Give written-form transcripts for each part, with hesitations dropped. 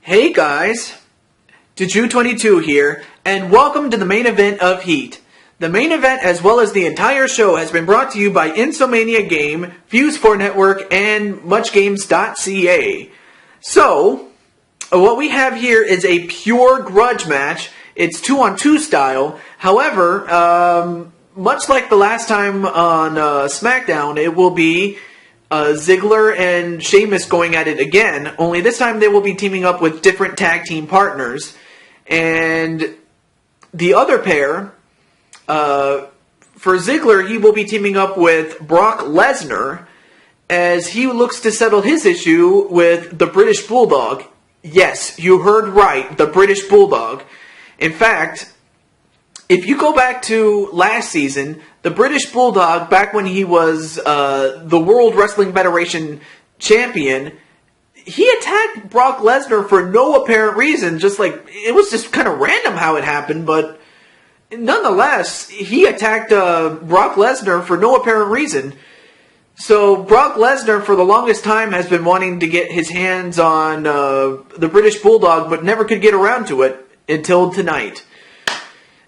Hey guys, Juju22 here, and welcome to the main event of Heat. The main event, as well as the entire show, has been brought to you by Insomania Game, Fuse 4 Network, and MuchGames.ca. So, what we have here is a pure grudge match. It's 2-on-2 style. However, much like the last time on SmackDown, it will be Ziggler and Sheamus going at it again, only this time they will be teaming up with different tag team partners. And the other pair, for Ziggler, he will be teaming up with Brock Lesnar as he looks to settle his issue with the British Bulldog. Yes, you heard right, the British Bulldog. In fact, if you go back to last season, the British Bulldog, back when he was the World Wrestling Federation champion, he attacked Brock Lesnar for no apparent reason. It was just kind of random how it happened, but nonetheless, he attacked Brock Lesnar for no apparent reason. So Brock Lesnar, for the longest time, has been wanting to get his hands on the British Bulldog, but never could get around to it until tonight.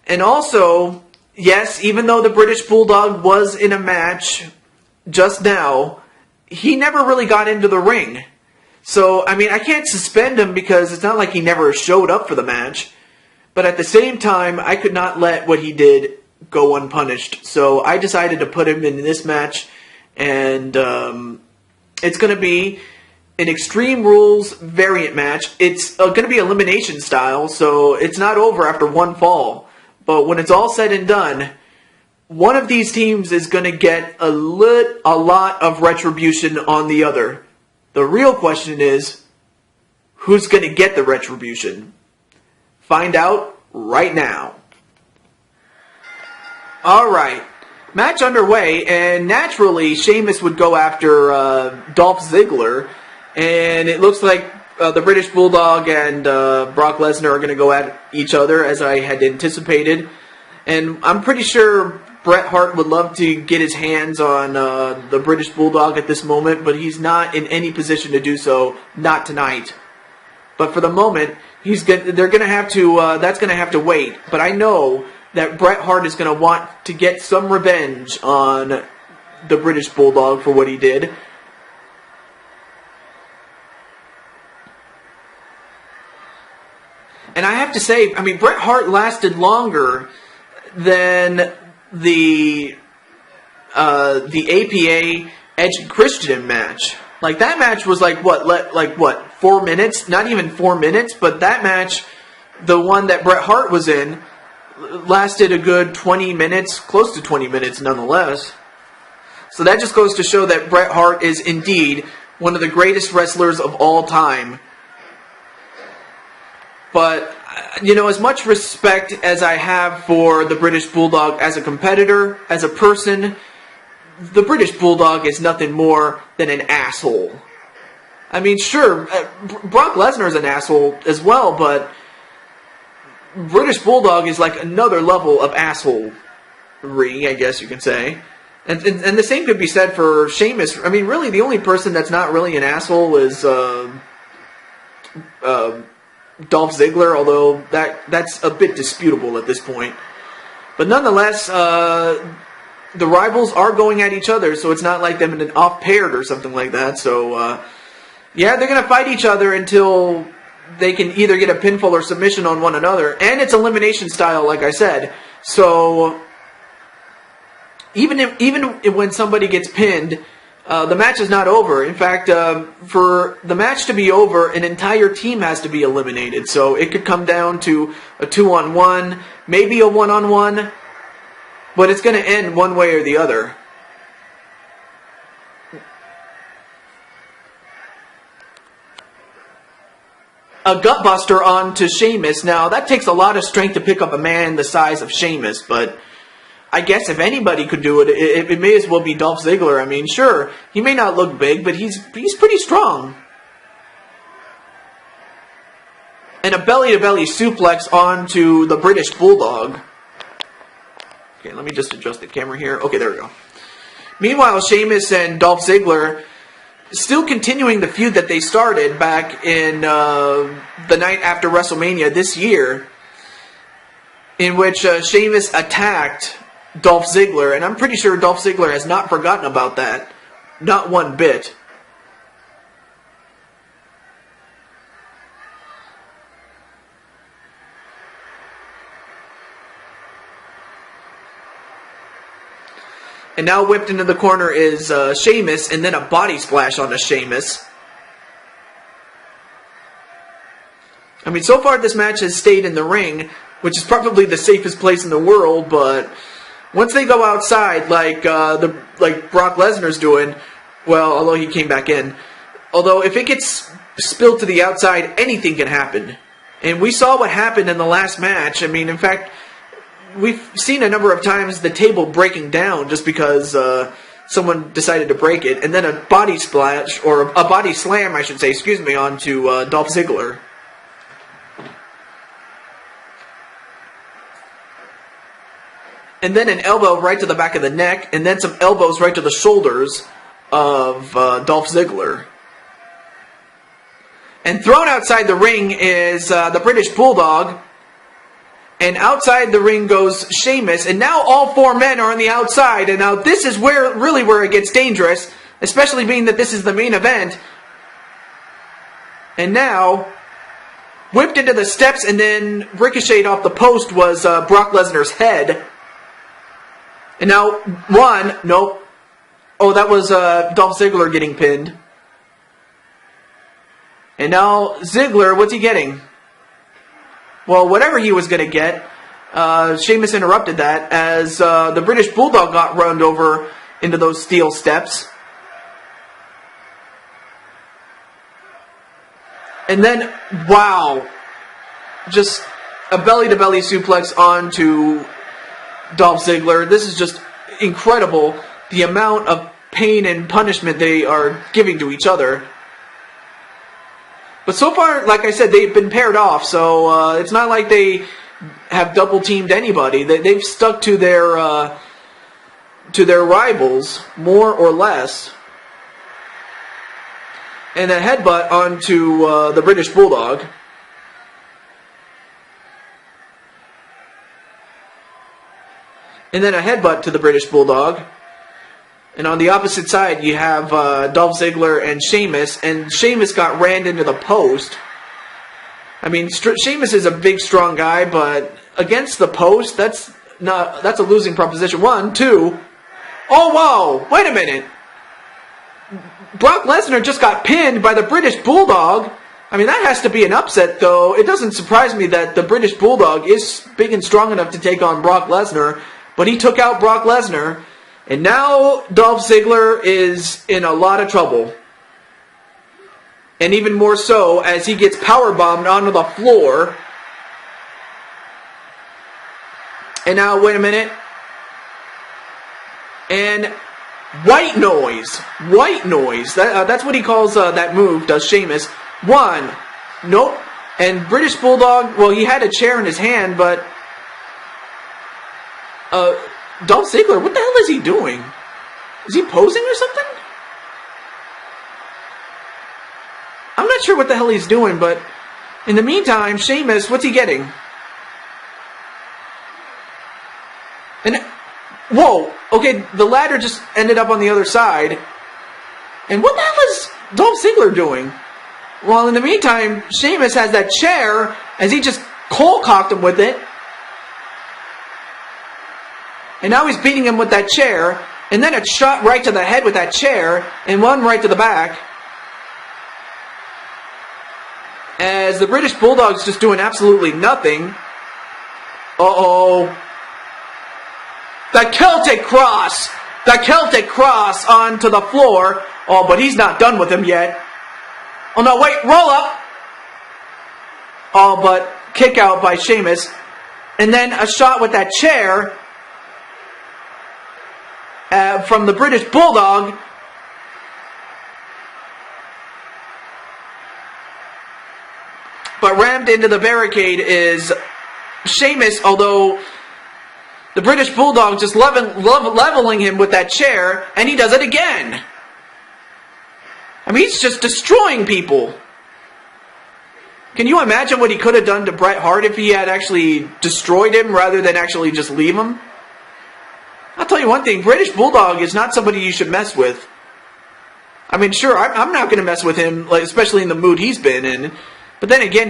And also, yes, even though the British Bulldog was in a match just now, he never really got into the ring. So, I mean, I can't suspend him because it's not like he never showed up for the match. But at the same time, I could not let what he did go unpunished. So I decided to put him in this match. And it's going to be an Extreme Rules variant match. It's going to be elimination style, so it's not over after one fall. But when it's all said and done, one of these teams is going to get a lot of retribution on the other. The real question is, who's going to get the retribution? Find out right now. Alright, match underway, and naturally Sheamus would go after Dolph Ziggler, and it looks like the British Bulldog and Brock Lesnar are going to go at each other, as I had anticipated. And I'm pretty sure Bret Hart would love to get his hands on the British Bulldog at this moment, but he's not in any position to do so, not tonight. But for the moment, that's going to have to wait. But I know that Bret Hart is going to want to get some revenge on the British Bulldog for what he did. And I have to say, I mean, Bret Hart lasted longer than the APA Edge and Christian match. Like, that match was 4 minutes? Not even 4 minutes, but that match, the one that Bret Hart was in, lasted a good 20 minutes, close to 20 minutes nonetheless. So that just goes to show that Bret Hart is indeed one of the greatest wrestlers of all time. But, you know, as much respect as I have for the British Bulldog as a competitor, as a person, the British Bulldog is nothing more than an asshole. I mean, sure, Brock Lesnar is an asshole as well, but British Bulldog is like another level of assholery, I guess you can say. And the same could be said for Sheamus. I mean, really, the only person that's not really an asshole is Dolph Ziggler, although that's a bit disputable at this point. But nonetheless, the rivals are going at each other, so it's not like them in an off-paired or something like that. So, yeah, they're going to fight each other until they can either get a pinfall or submission on one another. And it's elimination style, like I said. So, even when somebody gets pinned, the match is not over. In fact, for the match to be over, an entire team has to be eliminated. So it could come down to a 2-on-1, maybe a 1-on-1, but it's going to end one way or the other. A gutbuster onto Sheamus. Now, that takes a lot of strength to pick up a man the size of Sheamus, but I guess if anybody could do it, it may as well be Dolph Ziggler. I mean, sure, he may not look big, but he's pretty strong. And a belly-to-belly suplex onto the British Bulldog. Okay, let me just adjust the camera here. Okay, there we go. Meanwhile, Sheamus and Dolph Ziggler still continuing the feud that they started back in the night after WrestleMania this year, in which Sheamus attacked Dolph Ziggler, and I'm pretty sure Dolph Ziggler has not forgotten about that. Not one bit. And now whipped into the corner is Sheamus, and then a body splash onto Sheamus. I mean, so far this match has stayed in the ring, which is probably the safest place in the world, but once they go outside, like Brock Lesnar's doing, well, although he came back in, although if it gets spilled to the outside, anything can happen. And we saw what happened in the last match. I mean, in fact, we've seen a number of times the table breaking down just because someone decided to break it, and then a body splash, or a body slam, I should say, onto Dolph Ziggler. And then an elbow right to the back of the neck, and then some elbows right to the shoulders of Dolph Ziggler. And thrown outside the ring is the British Bulldog. And outside the ring goes Sheamus, and now all four men are on the outside. And now this is where it gets dangerous, especially being that this is the main event. And now, whipped into the steps and then ricocheted off the post was Brock Lesnar's head. And now, nope. Oh, that was Dolph Ziggler getting pinned. And now, Ziggler, what's he getting? Well, whatever he was going to get, Sheamus interrupted that as the British Bulldog got run over into those steel steps. And then, wow, just a belly-to-belly suplex onto Dolph Ziggler. This is just incredible, the amount of pain and punishment they are giving to each other. But so far, like I said, they've been paired off, so it's not like they have double-teamed anybody. They've stuck to their rivals, more or less. And a headbutt onto the British Bulldog. And then a headbutt to the British Bulldog. And on the opposite side, you have Dolph Ziggler and Sheamus. And Sheamus got rammed into the post. I mean, Sheamus is a big, strong guy, but against the post, that's a losing proposition. 1, 2. Oh, wow! Wait a minute! Brock Lesnar just got pinned by the British Bulldog. I mean, that has to be an upset, though. It doesn't surprise me that the British Bulldog is big and strong enough to take on Brock Lesnar. But he took out Brock Lesnar. And now Dolph Ziggler is in a lot of trouble. And even more so as he gets powerbombed onto the floor. And now, wait a minute. And white noise. White noise. That's what he calls that move, does Sheamus. 1. Nope. And British Bulldog, well, he had a chair in his hand, but Dolph Ziggler, what the hell is he doing? Is he posing or something? I'm not sure what the hell he's doing, but in the meantime, Sheamus, what's he getting? And whoa, okay, the ladder just ended up on the other side. And what the hell is Dolph Ziggler doing? Well, in the meantime, Sheamus has that chair as he just cold-cocked him with it. And now he's beating him with that chair. And then a shot right to the head with that chair. And one right to the back. As the British Bulldog's just doing absolutely nothing. Uh-oh. The Celtic Cross! The Celtic Cross onto the floor. Oh, but he's not done with him yet. Oh, no, wait, roll up. Oh, but kick out by Sheamus. And then a shot with that chair from the British Bulldog. But rammed into the barricade is Sheamus, although the British Bulldog just leveling him with that chair, and he does it again. I mean, he's just destroying people. Can you imagine what he could have done to Bret Hart if he had actually destroyed him rather than actually just leave him? I'll tell you one thing, British Bulldog is not somebody you should mess with. I mean, sure, I'm not going to mess with him, like, especially in the mood he's been in. But then again,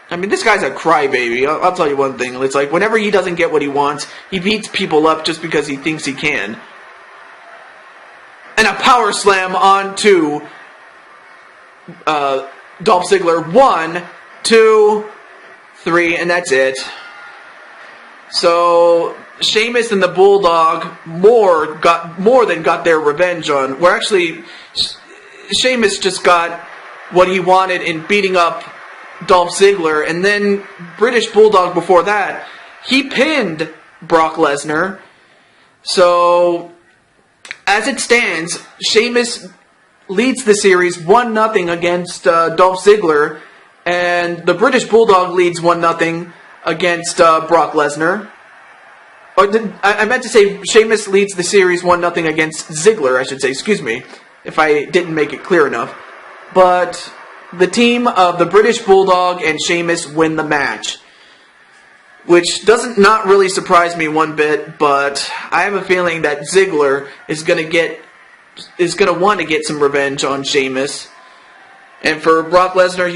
I mean, this guy's a crybaby. I'll tell you one thing. It's like, whenever he doesn't get what he wants, he beats people up just because he thinks he can. And a power slam onto Dolph Ziggler. 1, 2, 3, and that's it. So Sheamus and the Bulldog more than got their revenge on. Where actually, Sheamus just got what he wanted in beating up Dolph Ziggler, and then British Bulldog before that, he pinned Brock Lesnar. So, as it stands, Sheamus leads the series 1-0 against Dolph Ziggler, and the British Bulldog leads 1-0 against Brock Lesnar. I meant to say Sheamus leads the series 1-0 against Ziggler, I should say, excuse me, if I didn't make it clear enough. But the team of the British Bulldog and Sheamus win the match, which doesn't not really surprise me one bit, but I have a feeling that Ziggler is going to want to get some revenge on Sheamus. And for Brock Lesnar,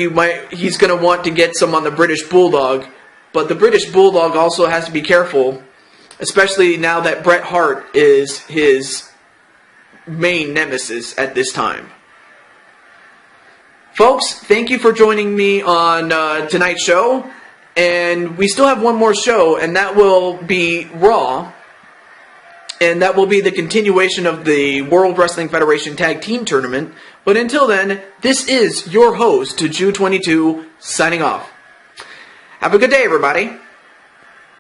he's going to want to get some on the British Bulldog, but the British Bulldog also has to be careful, especially now that Bret Hart is his main nemesis at this time. Folks, thank you for joining me on tonight's show, and we still have one more show, and that will be Raw, and that will be the continuation of the World Wrestling Federation Tag Team Tournament. But until then, this is your host, Jew22, signing off. Have a good day, everybody.